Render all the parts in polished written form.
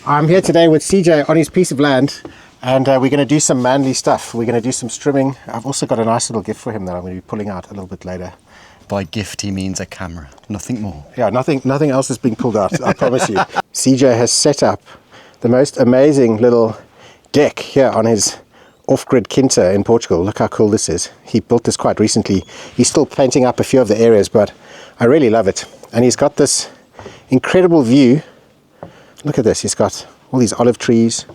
I'm here today with CJ on his piece of land, and we're going to do some manly stuff. We're going to do some strimming. I've also got a nice little gift for him that I'm going to be pulling out a little bit later. By gift he means a camera, nothing more. Yeah, nothing else is being pulled out, I promise you. CJ has set up the most amazing little deck here on his off-grid quinta in Portugal. Look how cool this is. He built this quite recently. He's still painting up a few of the areas, but I really love it. And he's got this incredible view. Look at this. He's got all these olive trees.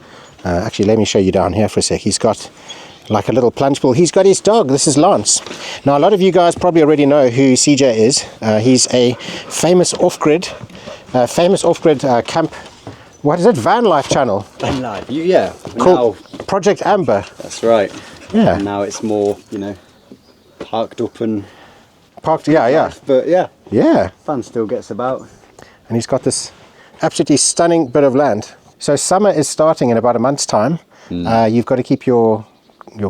Actually, let me show you down here for a sec. He's got like a little plunge pool. He's got his dog. This is Lance. Now, a lot of you guys probably already know who CJ is. He's a famous off-grid camp. What is it? Van life channel. Van life, yeah. Called Project Amber. That's right. Yeah. And now it's more, parked up and... Parked, yeah. But Yeah. Fun still gets about. And he's got this absolutely stunning bit of land. So summer is starting in about a month's time. You've got to keep your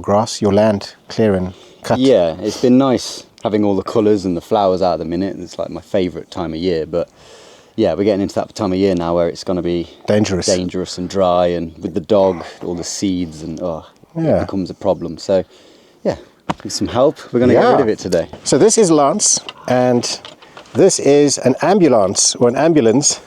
grass, your land clear and cut. Yeah, it's been nice having all the colours and the flowers out at the minute. It's like my favourite time of year, but yeah, we're getting into that time of year now where it's going to be dangerous and dry, and with the dog, all the seeds, and it becomes a problem. So yeah, with some help, we're going to get rid of it today. So this is Lance, and this is an ambulance, or an ambulance,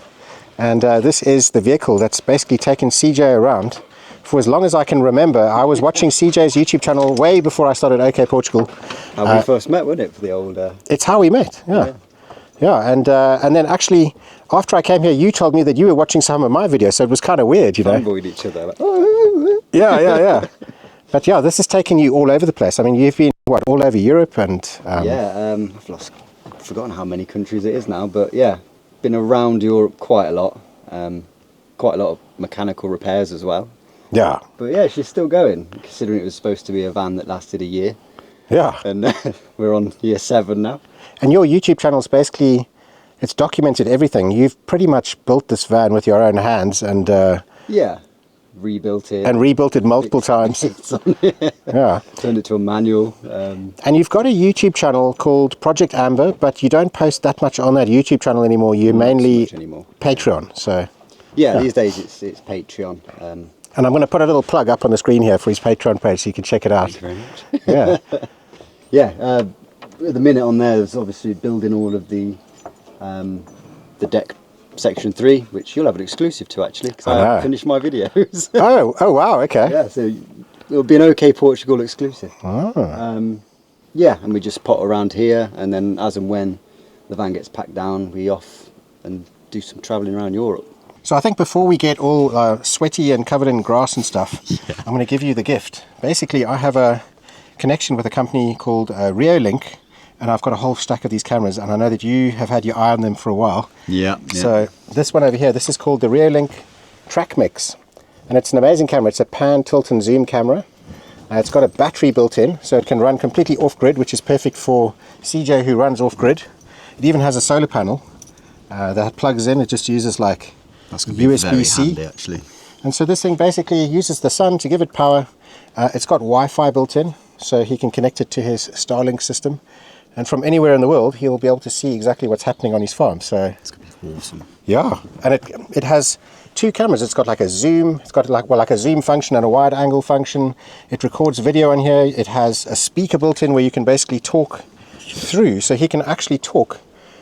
and this is the vehicle that's basically taken CJ around. For as long as I can remember, I was watching CJ's YouTube channel way before I started OK Portugal. How we first met, wasn't it, for the old... It's how we met, yeah, and then actually, after I came here, you told me that you were watching some of my videos, so it was kind of weird, Fanboyed each other. Like, Yeah. But yeah, this has taken you all over the place. I mean, you've been, all over Europe and... I've forgotten how many countries it is now, but yeah, been around Europe quite a lot. Quite a lot of mechanical repairs as well. Yeah. But yeah, she's still going, considering it was supposed to be a van that lasted a year. Yeah. And we're on year 7 now. And your YouTube channel's basically, it's documented everything. You've pretty much built this van with your own hands and... rebuilt it. And rebuilt it multiple times. Yeah. Turned it to a manual. And you've got a YouTube channel called Project Amber, but you don't post that much on that YouTube channel anymore. You're mainly Patreon, so... Yeah, these days it's Patreon. And I'm going to put a little plug up on the screen here for his Patreon page so you can check it out. Thank you very much. Yeah. At the minute on there's obviously building all of the deck section 3, which you'll have an exclusive to actually, because I haven't finished my videos. oh wow, okay. Yeah, so it'll be an OK Portugal exclusive. Oh. Yeah, and we just pot around here, and then as and when the van gets packed down, we off and do some travelling around Europe. So I think before we get all sweaty and covered in grass and stuff, I'm going to give you the gift. Basically, I have a connection with a company called Reolink, and I've got a whole stack of these cameras, and I know that you have had your eye on them for a while. Yeah. So this one over here, this is called the Reolink Trackmix, and it's an amazing camera. It's a pan, tilt and zoom camera. It's got a battery built in, so it can run completely off-grid, which is perfect for CJ who runs off-grid. It even has a solar panel that plugs in. It just uses like USB-C. Actually. And so this thing basically uses the sun to give it power. It's got Wi-Fi built in, so he can connect it to his Starlink system. And from anywhere in the world, he'll be able to see exactly what's happening on his farm. So it's going to be awesome. Yeah, and it has 2 cameras. It's got like a zoom. It's got like a zoom function and a wide angle function. It records video on here. It has a speaker built in where you can basically talk through. So he can actually talk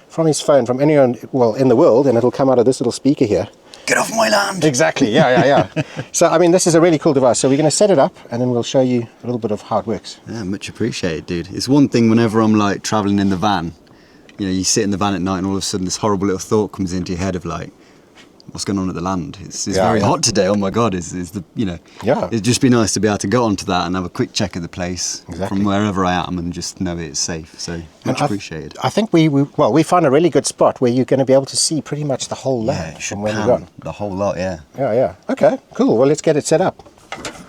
from his phone from anywhere in the world, and it'll come out of this little speaker here. Get off my land! Exactly, yeah. So, I mean, this is a really cool device. So we're going to set it up, and then we'll show you a little bit of how it works. Yeah, much appreciated, dude. It's one thing whenever I'm, like, travelling in the van, you sit in the van at night and all of a sudden this horrible little thought comes into your head of, like, what's going on at the land? It's very hot today. Oh my God! It'd just be nice to be able to go onto that and have a quick check of the place from wherever I am and just know it's safe. So much appreciated. I think we found a really good spot where you're going to be able to see pretty much the whole land from where you're going. The whole lot, yeah. Yeah. Okay, cool. Well, let's get it set up.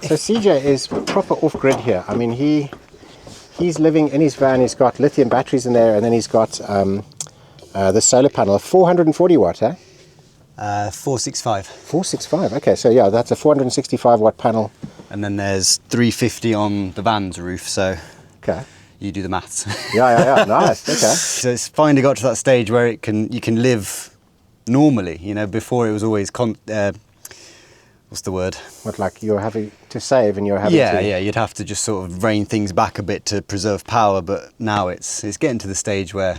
So CJ is proper off-grid here. I mean, he's living in his van. He's got lithium batteries in there, and then he's got the solar panel, 440 watt, 465. 465, okay, so yeah, that's a 465 watt panel. And then there's 350 on the van's roof, so okay, you do the maths. Yeah, nice, okay. So it's finally got to that stage where you can live normally, before it was always what's the word? What, like you're having to save and you're having to... Yeah, you'd have to just sort of rein things back a bit to preserve power, but now it's getting to the stage where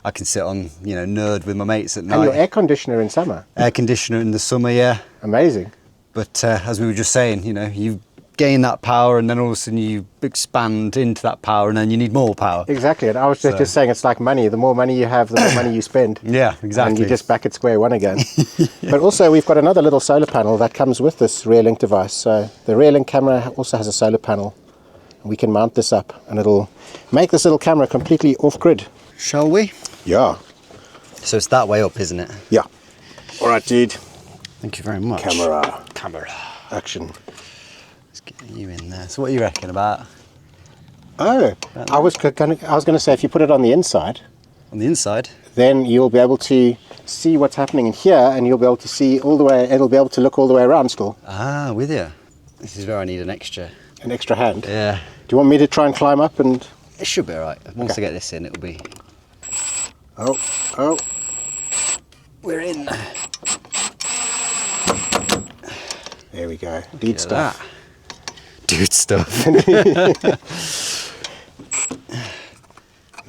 I can sit on, nerd with my mates at night. And your air conditioner in summer? Air conditioner in the summer, yeah. Amazing. But as we were just saying, you gain that power and then all of a sudden you expand into that power and then you need more power. Exactly, and I was just saying it's like money. The more money you have, the more money you spend. Yeah, exactly. And you're just back at square one again. But also we've got another little solar panel that comes with this Reolink device. So the Reolink camera also has a solar panel. We can mount this up and it'll make this little camera completely off-grid. Shall we? Yeah. So it's that way up, isn't it? Yeah. All right, dude. Thank you very much. Camera. Action. Let's get you in there. So what are you reckon about? Oh, I was going to say if you put it on the inside. On the inside? Then you'll be able to see what's happening in here and you'll be able to see all the way, it'll be able to look all the way around still. Ah, with you. This is where I need an extra hand. Yeah. Do you want me to try and climb up and... It should be alright. Once I get this in, it'll be... Oh. We're in. There we go. Dude stuff. Dude stuff.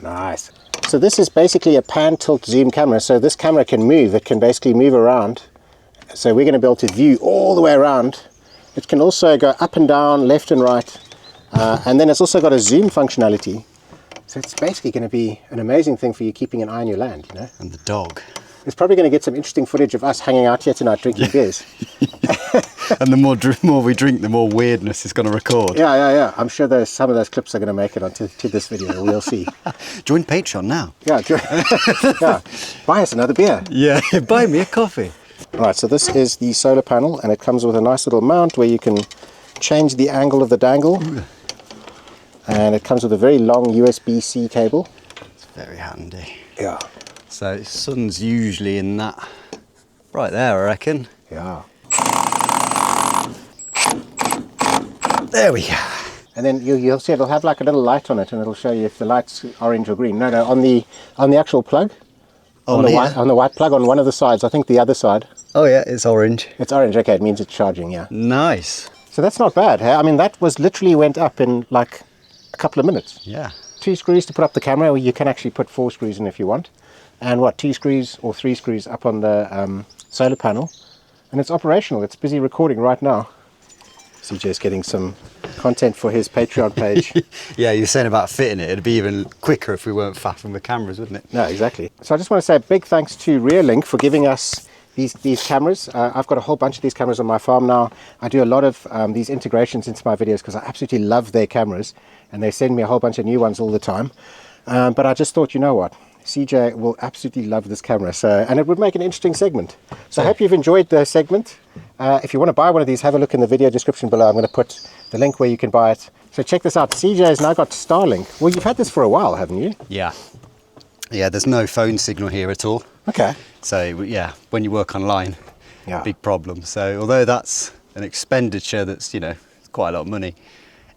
Nice. So this is basically a pan tilt zoom camera. So this camera can move. It can basically move around. So we're going to be able to view all the way around. It can also go up and down, left and right. And then it's also got a zoom functionality. So it's basically going to be an amazing thing for you keeping an eye on your land, And the dog. It's probably going to get some interesting footage of us hanging out here tonight drinking beers. And the more we drink, the more weirdness is going to record. Yeah. I'm sure some of those clips are going to make it onto this video. We'll see. Join Patreon now. Yeah. Yeah. Buy us another beer. Yeah, buy me a coffee. Right, so this is the solar panel, and it comes with a nice little mount where you can change the angle of the dangle. And it comes with a very long USB-C cable. It's very handy. Yeah. So sun's usually in that right there, I reckon. Yeah. There we go. And then you'll see it'll have like a little light on it, and it'll show you if the light's orange or green. No, on the actual plug. On the white plug on one of the sides. I think the other side. Oh yeah, it's orange. It's orange. Okay, it means it's charging. Yeah. Nice. So that's not bad. Hey? I mean, that was literally went up in like a couple of minutes. Yeah. 2 screws to put up the camera. Or you can actually put 4 screws in if you want. And 2 screws or 3 screws up on the solar panel, and it's operational. It's busy recording right now. CJ's getting some content for his Patreon page. Yeah, you're saying about fitting it. It'd be even quicker if we weren't faffing with cameras, wouldn't it? No, exactly. So I just want to say a big thanks to Reolink for giving us these cameras. I've got a whole bunch of these cameras on my farm now. I do a lot of these integrations into my videos because I absolutely love their cameras, and they send me a whole bunch of new ones all the time. But I just thought, you know what? CJ will absolutely love this camera, and it would make an interesting segment. So I hope you've enjoyed the segment. If you want to buy one of these, have a look in the video description below. I'm going to put the link where you can buy it. So check this out. CJ has now got Starlink. Well, you've had this for a while, haven't you? Yeah. Yeah, there's no phone signal here at all. Okay. So yeah, when you work online, yeah, big problem. So although that's an expenditure that's, quite a lot of money,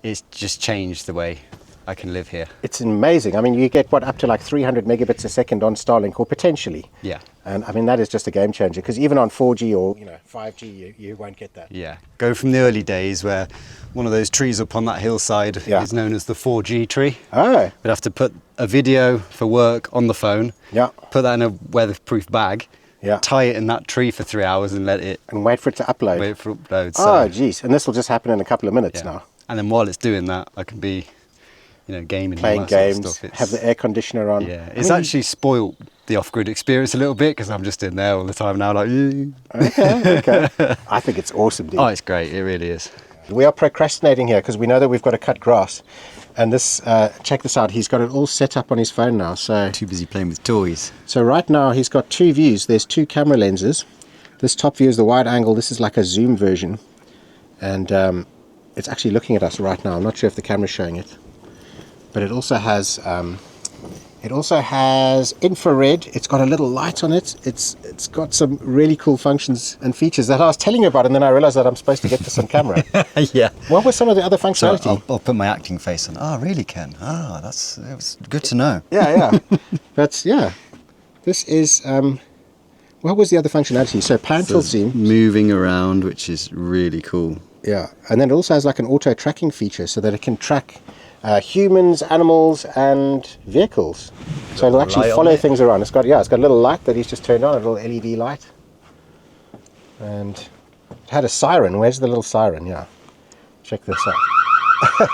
it's just changed the way I can live here. It's amazing. I mean, you get up to like 300 megabits a second on Starlink, or potentially. Yeah. And I mean, that is just a game changer, because even on 4G or 5G, you won't get that. Yeah. Go from the early days where one of those trees up on that hillside is known as the 4G tree. Oh. We'd have to put a video for work on the phone. Yeah. Put that in a weatherproof bag. Yeah. Tie it in that tree for 3 hours and let it. And wait for it to upload. Wait for upload. Oh, geez. And this will just happen in a couple of minutes now. And then while it's doing that, I can be gaming, playing games, have the air conditioner on. Yeah, it's actually spoilt the off-grid experience a little bit, because I'm just in there all the time now, like. Okay. I think it's awesome, dude. Oh, it's great. It really is. We are procrastinating here because we know that we've got to cut grass, and this. Check this out. He's got it all set up on his phone now. So too busy playing with toys. So right now he's got 2 views. There's 2 camera lenses. This top view is the wide angle. This is like a zoom version, and it's actually looking at us right now. I'm not sure if the camera's showing it. But it also has infrared. It's got a little light on it. It's got some really cool functions and features that I was telling you about, and then I realized that I'm supposed to get this on camera. Yeah. What was some of the other functionality? So I'll put my acting face on. Oh, really, Ken? Oh, it was good to know. Yeah. But yeah, this is what was the other functionality? So pan tilt zoom. Moving around, which is really cool. Yeah, and then it also has like an auto tracking feature so that it can track humans, animals, and vehicles. So it'll actually follow things around. It's got a little light that he's just turned on, a little LED light, and it had a siren. Where's the little siren? Yeah, check this out.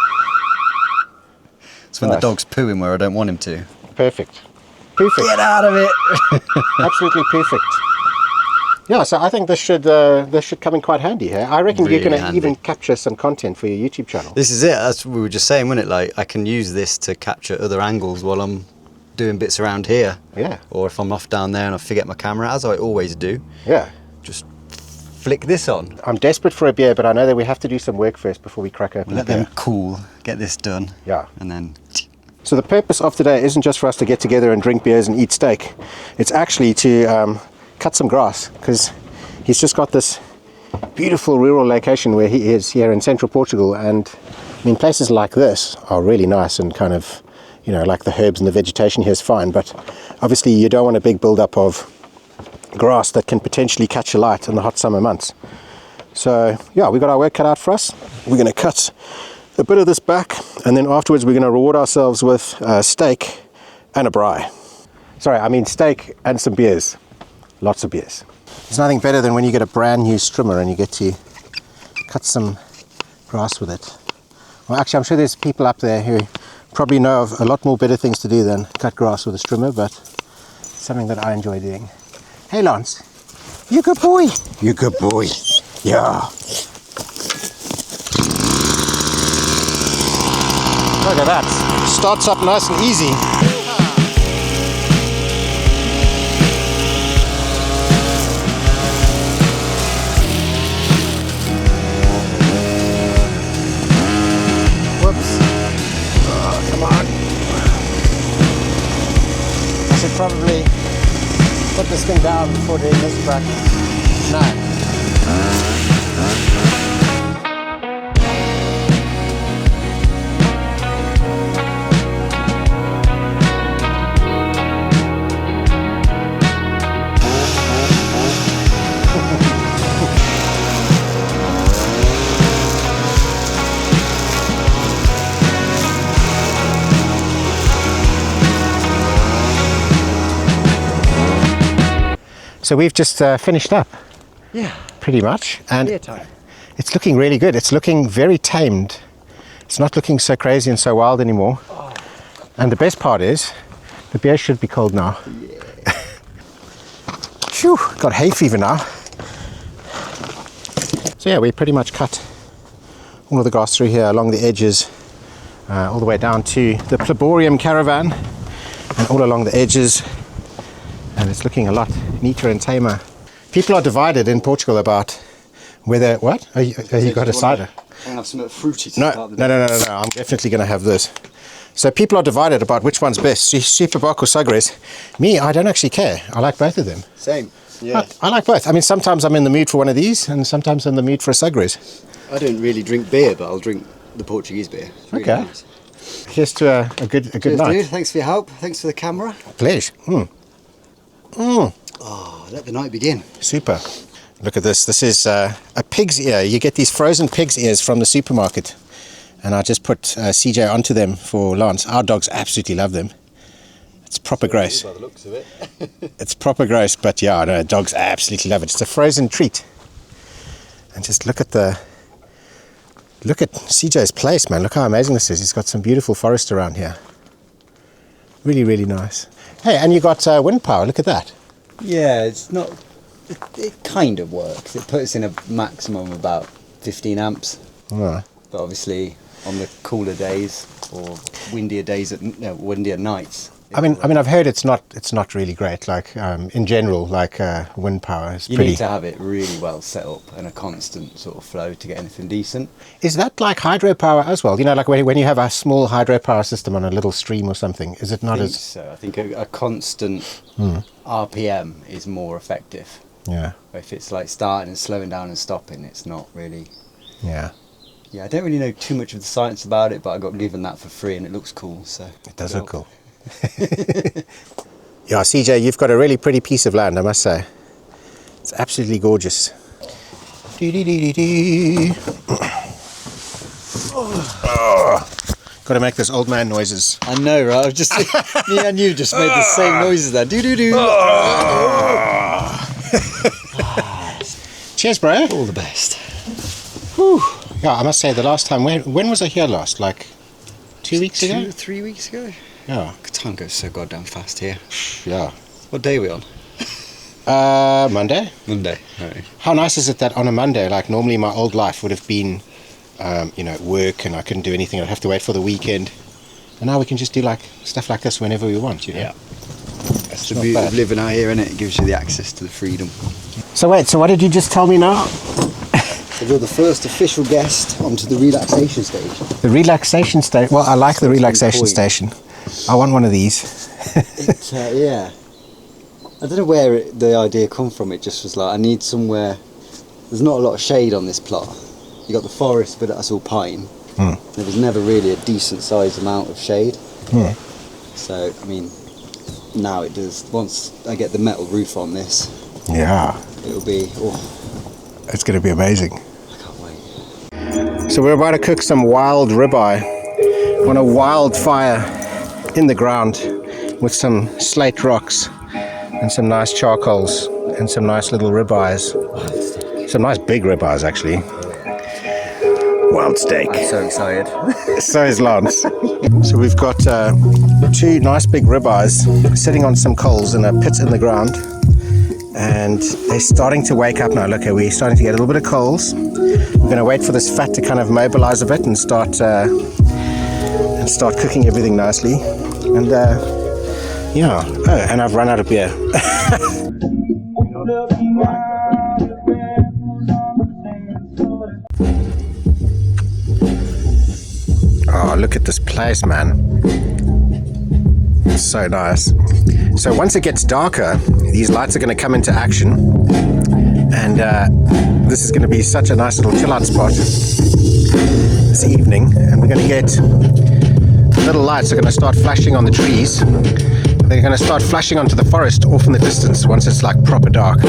It's when the dog's pooing where I don't want him to. Perfect. Get out of it. Absolutely perfect. Yeah, so I think this should come in quite handy here. I reckon Really you're going to handy. even capture some content for your YouTube channel. This is it. That's what we were just saying, wasn't it? Like, I can use this to capture other angles while I'm doing bits around here. Yeah. Or if I'm off down there and I forget my camera, as I always do. Yeah. Just flick this on. I'm desperate for a beer, but I know that we have to do some work first before we crack open Let the beer. them cool. Get this done. Yeah. And then... So the purpose of today isn't just for us to get together and drink beers and eat steak. It's actually to cut some grass, because he's just got this beautiful rural location where he is here in Central Portugal, and I mean places like this are really nice and kind of, you know, like the herbs and the vegetation here is fine, but obviously you don't want a big build-up of grass that can potentially catch a light in the hot summer months. So yeah, we got our work cut out for us. We're going to cut a bit of this back, and then afterwards we're going to reward ourselves with steak and a braai. Sorry, I mean steak and some beers. Lots of beers. There's nothing better than when you get a brand new strimmer and you get to cut some grass with it. Well, actually, I'm sure there's people up there who probably know of a lot more better things to do than cut grass with a strimmer, but it's something that I enjoy doing. Hey, Lance. You good boy. You good boy. Yeah. Look at that. Starts up nice and easy. Whoops. Oh, come on. I should probably put this thing down before doing this crack. No. So we've just finished up. Yeah. Pretty much. And Beer time. it's looking really good. It's looking very tamed. It's not looking so crazy and so wild anymore. Oh. And the best part is, the beer should be cold now. Yeah. Phew, got hay fever now. So yeah, we pretty much cut all of the grass through here along the edges, all the way down to the pleborium caravan, and all along the edges. And it's looking a lot neater and tamer. People are divided in Portugal about whether, what? Have you got a cider? I'm going to have something fruity to No, start the day. no. I'm definitely going to have this. So people are divided about which one's best, Superboc or Sagres. Me, I don't actually care. I like both of them. Same. Yeah. I like both. I mean, sometimes I'm in the mood for one of these, and sometimes I'm in the mood for a Sagres. I don't really drink beer, but I'll drink the Portuguese beer. It's really Okay. nice. Here's to a good Cheers, night. dude. Thanks for your help. Thanks for the camera. Pleasure. Oh, let the night begin. Super. Look at this. This is a pig's ear. You get these frozen pig's ears from the supermarket. And I just put CJ onto them for Lance. Our dogs absolutely love them. It's proper gross. By the looks of it. It's proper gross, but yeah, no, dogs absolutely love it. It's a frozen treat. And just look at CJ's place, man. Look how amazing this is. He's got some beautiful forest around here. Really, really nice. Hey, and you got wind power. Look at that. Yeah, it's not... It kind of works. It puts in a maximum of about 15 amps. All right. But obviously, on the cooler days or windier days, windier nights... I mean, I've heard it's not really great. Like in general, like wind power is You pretty. need to have it really well set up and a constant sort of flow to get anything decent. Is that like hydropower as well? You know, like when you have a small hydropower system on a little stream or something, is it not I think as? so. I think a constant RPM is more effective. Yeah. If it's like starting and slowing down and stopping, it's not really... Yeah. Yeah, I don't really know too much of the science about it, but I got given that for free and it looks cool, so... It does look cool. Yeah, CJ, you've got a really pretty piece of land, I must say. It's absolutely gorgeous. Oh, got to make those old man noises. I know, right? I've just me and you just made the same noises there. Do do do. Cheers, bro. All the best. Whew. Yeah, I must say the last time, when was I here last? Like 2 weeks ago? 3 weeks ago. Yeah. Time goes so goddamn fast here. Yeah. What day are we on? Monday. Monday. Right. How nice is it that on a Monday, like normally my old life would have been, work and I couldn't do anything. I'd have to wait for the weekend. And now we can just do like stuff like this whenever we want, you know? Yeah. That's the beauty of living out here, innit? It gives you the access to the freedom. So wait, so what did you just tell me now? So you're the first official guest onto the relaxation station. The relaxation station? Well, I like the relaxation station. I want one of these. Yeah. I don't know where the idea come from. It just was like, I need somewhere. There's not a lot of shade on this plot. You got the forest, but that's all pine. There was never really a decent sized amount of shade. So, I mean, now it does. Once I get the metal roof on this, yeah, it'll be. It's going to be amazing. I can't wait. So we're about to cook some wild ribeye on a wild fire in the ground with some slate rocks and some nice charcoals and some nice little ribeyes. Some nice big ribeyes, actually. Wild steak. I'm so excited. So is Lance. So we've got 2 nice big ribeyes sitting on some coals in a pit in the ground. And they're starting to wake up now. Look, we're starting to get a little bit of coals. We're going to wait for this fat to kind of mobilize a bit and start cooking everything nicely. And yeah. Oh, and I've run out of beer. Oh, look at this place, man. It's so nice. So once it gets darker, these lights are going to come into action, and this is going to be such a nice little chill out spot this evening. And we're going to get little lights are going to start flashing on the trees. They're going to start flashing onto the forest off in the distance once it's like proper dark.